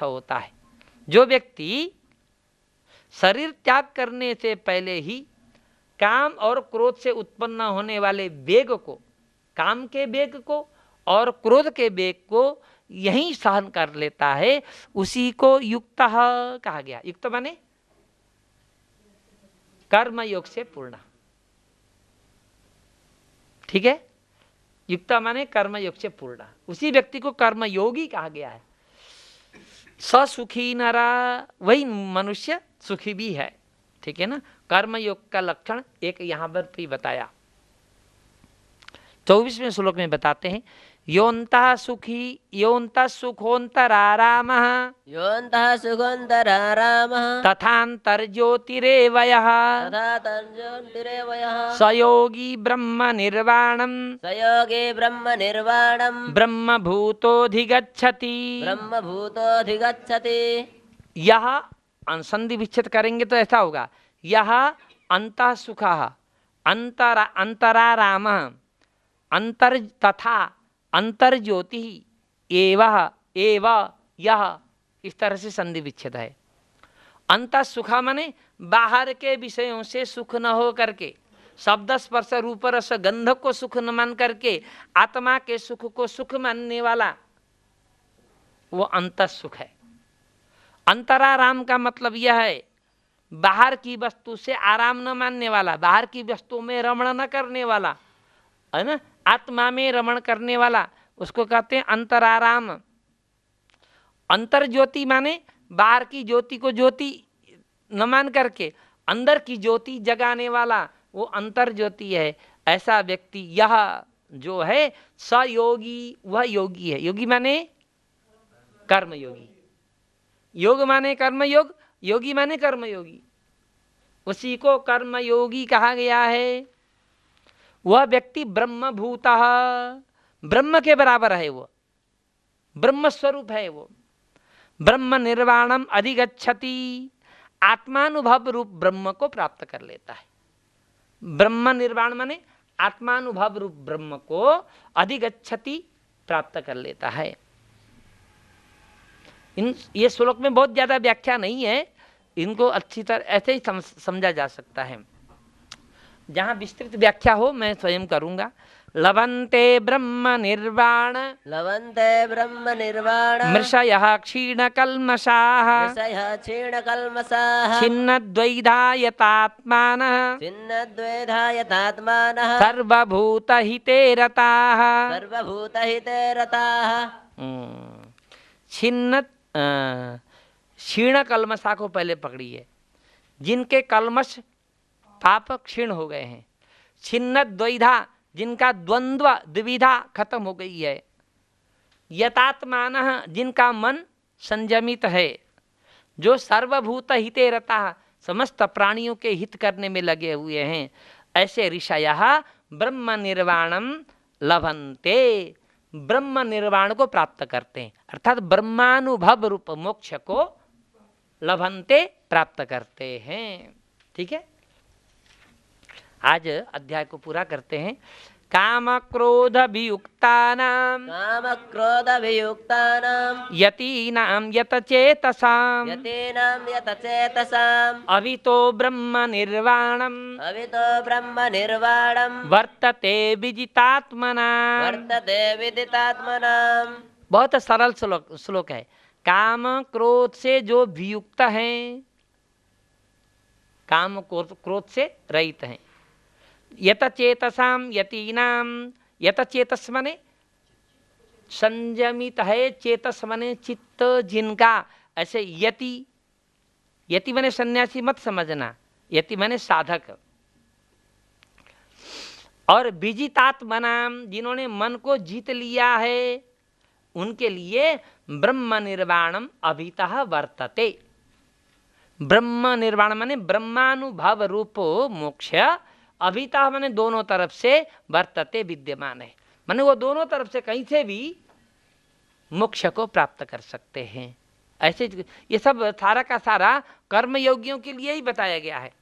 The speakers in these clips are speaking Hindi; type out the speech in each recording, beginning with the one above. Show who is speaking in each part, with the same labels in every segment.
Speaker 1: अर्थ होता है। जो व्यक्ति शरीर त्याग करने से पहले ही काम और क्रोध से उत्पन्न होने वाले वेग को, काम के वेग को और क्रोध के वेग को यही सहन कर लेता है, उसी को युक्त कहा गया। युक्त माने कर्म योग से पूर्ण, ठीक है। युक्त माने कर्म योग से पूर्ण, उसी व्यक्ति को कर्मयोगी कहा गया है। ससुखी नरा, वही मनुष्य सुखी भी है, ठीक है ना। कर्मयोग का लक्षण एक यहां पर भी बताया। 24वें श्लोक में बताते हैं, योऽन्तः सुखी योऽन्तः सुखोऽन्तरारामः
Speaker 2: योऽन्तः सुखोऽन्तरारामः
Speaker 1: तथान्तर्ज्योतिरेव यः
Speaker 2: तथान्तर्ज्योतिरेव यः
Speaker 1: स योगी ब्रह्म निर्वाणं
Speaker 2: स योगी ब्रह्म निर्वाणं
Speaker 1: ब्रह्मभूतोऽधिगच्छति।
Speaker 2: ब्रह्मभूतोऽधिगच्छति।
Speaker 1: यह संधि विच्छेद करेंगे तो ऐसा होगा, यह अंतः सुखः अंतरारामः अंतर तथा अंतर्ज्योति एव यह, इस तरह से संधि विच्छेद है। अंतः सुख माने बाहर के विषयों से सुख न हो करके, शब्द स्पर्श रूप रस गंध को सुख न मान करके आत्मा के सुख को सुख मानने वाला वो अंतः सुख है। अंतराराम का मतलब यह है, बाहर की वस्तु से आराम न मानने वाला, बाहर की वस्तु में रमण न करने वाला, है ना, आत्मा में रमण करने वाला, उसको कहते हैं अंतराराम। अंतर ज्योति माने बाहर की ज्योति को ज्योति न मान करके अंदर की ज्योति जगाने वाला, वो अंतर ज्योति है। ऐसा व्यक्ति यह जो है स योगी, वह योगी है। योगी माने कर्मयोगी, योग माने कर्मयोग, योगी माने कर्मयोगी, उसी को कर्मयोगी कहा गया है। वह व्यक्ति ब्रह्मभूतः, ब्रह्म के बराबर है, वो ब्रह्म स्वरूप है, वो ब्रह्म निर्वाणम अधिगच्छति, आत्मानुभव रूप ब्रह्म को प्राप्त कर लेता है। ब्रह्म निर्वाण माने आत्मानुभव रूप ब्रह्म को अधिगच्छति, प्राप्त कर लेता है। ये श्लोक में बहुत ज्यादा व्याख्या नहीं है, इनको अच्छी तरह ऐसे ही समझा जा सकता है। जहां विस्तृत व्याख्या हो मैं स्वयं करूंगा। लभन्ते ब्रह्म निर्वाण
Speaker 2: लभन्ते ब्रह्म निर्वाण
Speaker 1: मृषयः क्षीणकल्मषाः
Speaker 2: ऋषयः क्षीणकल्मषाः
Speaker 1: छिन्नद्वैधायतात्मानः
Speaker 2: छिन्नद्वैधायतात्मानः
Speaker 1: सर्वभूतहिते रताः
Speaker 2: सर्वभूतहिते रताः।
Speaker 1: छिन्न क्षीण कल्मषा को पहले पकड़िए, जिनके कल्मष पाप क्षीण हो गए हैं। छिन्न द्वैधा, जिनका द्वंद्व द्विधा खत्म हो गई है। यतात्मान, जिनका मन संयमित है, जो सर्वभूत हिते रता, समस्त प्राणियों के हित करने में लगे हुए हैं। ऐसे ऋषयः ब्रह्म निर्वाणम लभन्ते, ब्रह्म निर्वाण को प्राप्त करते हैं, अर्थात ब्रह्मानुभव रूप मोक्ष को लभन्ते, प्राप्त करते हैं। ठीक है, आज अध्याय को पूरा करते हैं। काम क्रोध वियुक्तानां
Speaker 2: काम क्रोध वियुक्तानां
Speaker 1: यतीनां यतचेतसां
Speaker 2: यतीनां यतचेतसां
Speaker 1: अवितो ब्रह्म निर्वाणम्
Speaker 2: अवितो ब्रह्म निर्वाणं
Speaker 1: वर्तते विजितात्मना।
Speaker 2: वर्तते विदितात्मनां।
Speaker 1: बहुत सरल श्लोक है। काम क्रोध से जो वियुक्त हैं, काम क्रोध से रहित हैं। यतचेतसां यतीनां, यतचेतस माने संयमित है, चेतस माने चित्त जिनका। ऐसे यति, यति माने सन्यासी मत समझना, यति माने साधक। और विजितात्मनाम, जिन्होंने मन को जीत लिया है, उनके लिए ब्रह्म निर्वाणम अभितः वर्तते। ब्रह्म निर्वाण माने ब्रह्मानुभव रूपो मोक्ष, अभितः माने दोनों तरफ से, वर्तते विद्यमान है, माने वो दोनों तरफ से कहीं से भी मोक्ष को प्राप्त कर सकते हैं। ऐसे ये सब सारा का सारा कर्मयोगियों के लिए ही बताया गया है।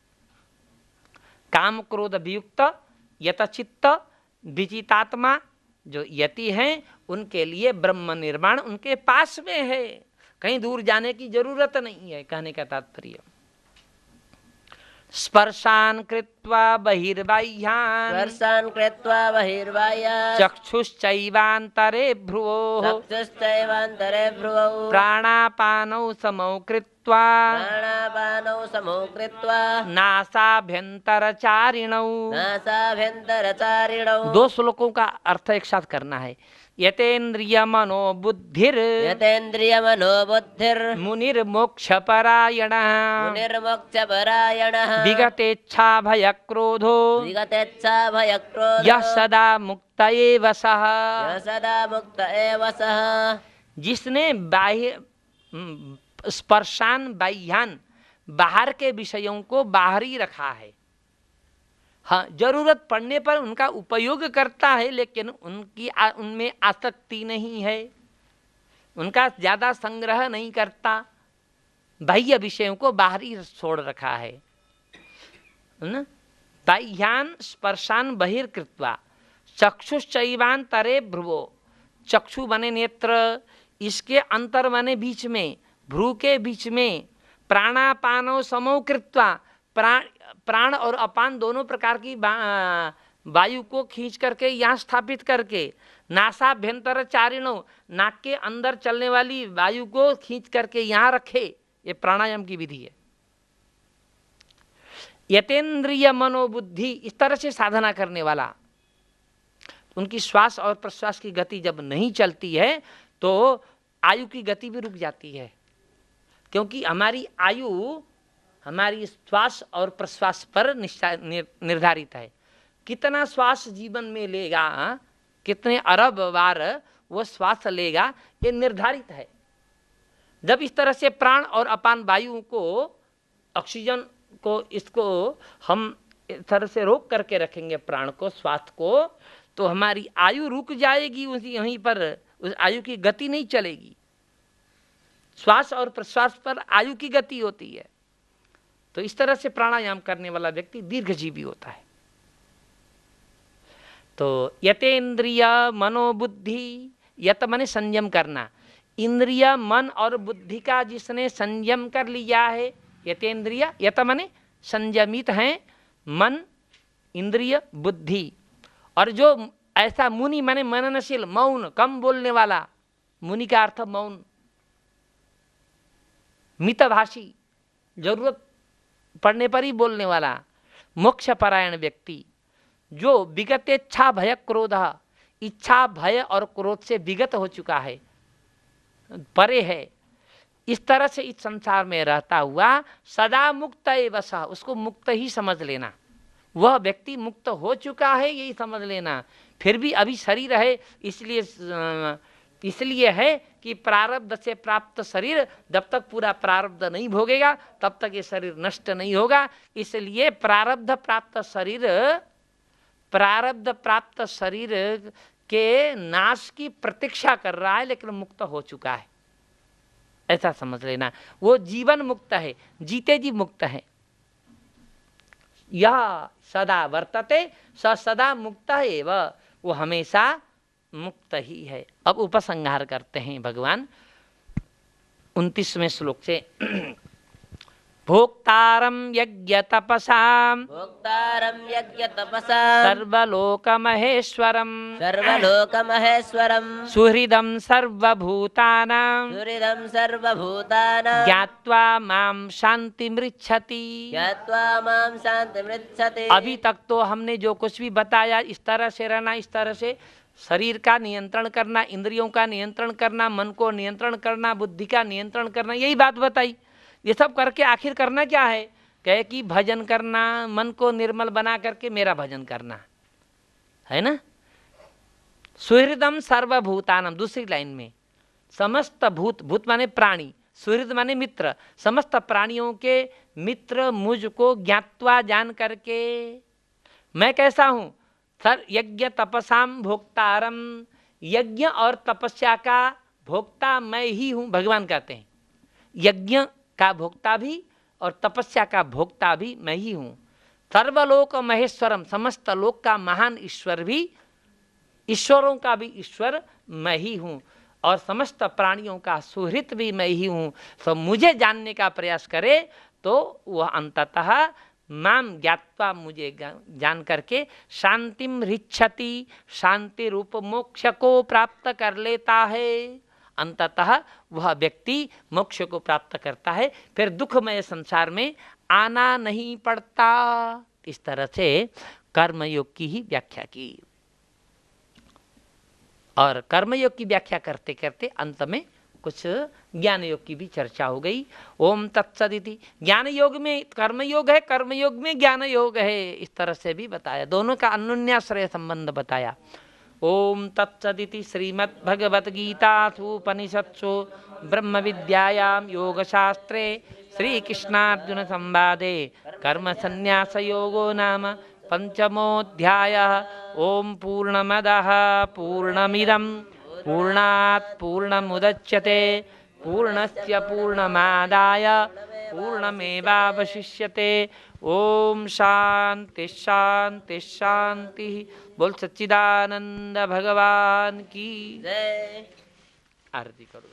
Speaker 1: काम क्रोध वियुक्त यतचित्त विजितात्मा, जो यति हैं उनके लिए ब्रह्म निर्वाण उनके पास में है। कहीं दूर जाने की जरूरत नहीं है, कहने का तात्पर्य। स्पर्शान कृत्वा बहिर्बाह्यान
Speaker 2: स्पर्शान् कृत्वा बहिर्बाह्यात्
Speaker 1: चक्षुश्चैवान्तरे भ्रुवोः
Speaker 2: चक्षुश्चैवान्तरे भ्रुवौ
Speaker 1: प्राणापानौ समौ कृत्वा
Speaker 2: प्राणापानौ समौ कृत्वा
Speaker 1: नासाभ्यन्तरचारिणौ।
Speaker 2: नासाभ्यन्तरचारिणौ।
Speaker 1: 2 श्लोकों का अर्थ एक साथ करना है। यतेन्द्रिय मनोबुद्धिर
Speaker 2: यतेन्द्रियमनोबुद्धिर्
Speaker 1: मुनिर्मोक्षपरायणः
Speaker 2: मुनिर्मोक्षपरायणः
Speaker 1: विगतेच्छा भयक्रोधो
Speaker 2: विगतेच्छा भयक्रोधः
Speaker 1: यः सदा मुक्त एव सः।
Speaker 2: यः सदा मुक्त एव सः।
Speaker 1: जिसने बाह्य स्पर्शान बाह्यान बाहर के विषयों को बाहर ही रखा है, हाँ जरूरत पड़ने पर उनका उपयोग करता है, लेकिन उनमें आसक्ति नहीं है, उनका ज्यादा संग्रह नहीं करता, बाह्य विषयों को बाहर ही छोड़ रखा है ना। बाह्यान स्पर्शान बहिर्कृत्वा चक्षुश्चैवान्तरे भ्रुवो, चक्षु बने नेत्र, इसके अंतर बने बीच में, भ्रू के बीच में, प्राणापानो समो कृत्वा, प्राण और अपान दोनों प्रकार की वायु को खींच करके यहाँ स्थापित करके, नासाभ्यंतर चारिणो, नाक के अंदर चलने वाली वायु को खींच करके यहाँ रखे, ये प्राणायाम की विधि है। यतेन्द्रिय मनोबुद्धि, इस तरह से साधना करने वाला, उनकी श्वास और प्रश्वास की गति जब नहीं चलती है तो आयु की गति भी रुक जाती है, क्योंकि हमारी आयु हमारी श्वास और प्रश्वास पर निर्धारित है। कितना श्वास जीवन में लेगा, कितने अरब बार वो श्वास लेगा, ये निर्धारित है। जब इस तरह से प्राण और अपान वायु को, ऑक्सीजन को, इसको हम इस तरह से रोक करके रखेंगे प्राण को, श्वास को, तो हमारी आयु रुक जाएगी, उसी यहीं पर उस आयु की गति नहीं चलेगी। श्वास और प्रश्वास पर आयु की गति होती है। तो इस तरह से प्राणायाम करने वाला व्यक्ति दीर्घजीवी होता है। तो यतेन्द्रिय मनोबुद्धि, यत माने संयम करना, इंद्रिय मन और बुद्धि का जिसने संयम कर लिया है, यतेन्द्रिय, यत माने संयमित हैं मन, इंद्रिय, बुद्धि। और जो ऐसा मुनि माने मननशील, मौन, कम बोलने वाला, मुनि का अर्थ मौन, मितभाषी, जरूरत पढ़ने पर ही बोलने वाला, मोक्ष परायण व्यक्ति, जो विगत इच्छा भय क्रोध, इच्छा भय और क्रोध से विगत हो चुका है, परे है, इस तरह से इस संसार में रहता हुआ सदा मुक्त एव सः, उसको मुक्त ही समझ लेना। वह व्यक्ति मुक्त हो चुका है यही समझ लेना। फिर भी अभी शरीर है, इसलिए है कि प्रारब्ध से प्राप्त शरीर जब तक पूरा प्रारब्ध नहीं भोगेगा तब तक ये शरीर नष्ट नहीं होगा। इसलिए प्रारब्ध प्राप्त शरीर के नाश की प्रतीक्षा कर रहा है, लेकिन मुक्त हो चुका है, ऐसा समझ लेना। वो जीवन मुक्त है, जीते जी मुक्त है। यह सदा वर्तते स सदा मुक्त एव, वो हमेशा मुक्त ही है। अब उपसंहार करते हैं भगवान 29वें श्लोक से। भोक्तारं यज्ञ तपसां
Speaker 2: भोक्तारं यज्ञ तपसां
Speaker 1: सर्वलोक महेश्वरं
Speaker 2: सर्वलोक महेश्वरं
Speaker 1: सुहृदं सर्वभूतानां
Speaker 2: सुहृदं सर्वभूतानां
Speaker 1: ज्ञात्वा मां शान्तिमृच्छति।
Speaker 2: ज्ञात्वा मां शान्तिमृच्छति।
Speaker 1: अभी तक तो हमने जो कुछ भी बताया, इस तरह से रहना, इस तरह से शरीर का नियंत्रण करना, इंद्रियों का नियंत्रण करना, मन को नियंत्रण करना, बुद्धि का नियंत्रण करना, यही बात बताई। ये सब करके आखिर करना क्या है? कहे कि भजन करना, मन को निर्मल बना करके मेरा भजन करना है ना। सुहृदम सर्वभूतानम, दूसरी लाइन में समस्त भूत, भूत माने प्राणी, सुहृद माने मित्र, समस्त प्राणियों के मित्र मुझको ज्ञात्वा, जान करके मैं कैसा हूं। सर यज्ञ तपसाम भोक्तारम, यज्ञ और तपस्या का भोक्ता मैं ही हूं, भगवान कहते हैं। यज्ञ का भोक्ता भी और तपस्या का भोक्ता भी मैं ही हूं। सर्वलोक महेश्वरम, समस्त लोक का महान ईश्वर भी, ईश्वरों का भी ईश्वर मैं ही हूं। और समस्त प्राणियों का सुहृत भी मैं ही हूँ, तो मुझे जानने का प्रयास करे तो वह अंततः माम ज्ञात्वा, मुझे जान करके शांतिम ऋच्छति, शांति रूप मोक्ष को प्राप्त कर लेता है। अंततः वह व्यक्ति मोक्ष को प्राप्त करता है, फिर दुखमय संसार में आना नहीं पड़ता। इस तरह से कर्मयोग की ही व्याख्या की, और कर्मयोग की व्याख्या करते करते अंत में कुछ ज्ञान योग की भी चर्चा हो गई। ओम तत्सदिति, ज्ञान योग में कर्मयोग है, कर्मयोग में ज्ञान योग है, इस तरह से भी बताया, दोनों का अन्योन्याश्रय संबंध बताया। ओम तत्सदिति श्रीमद्भगवद्गीतासु उपनिषत्सु ब्रह्म विद्यायां योगशास्त्रे श्रीकृष्णार्जुन संवादे कर्म संन्यास योगो नाम पंचमोऽध्यायः। ओम पूर्णमदः पूर्णमिदं पूर्णात् पूर्णमुदच्यते पूर्णस्य पूर्णमादाय पूर्णमेवावशिष्यते। ओम शांति शांति शांति। बोल सच्चिदानंद भगवान की
Speaker 2: जय।
Speaker 1: आरती करो।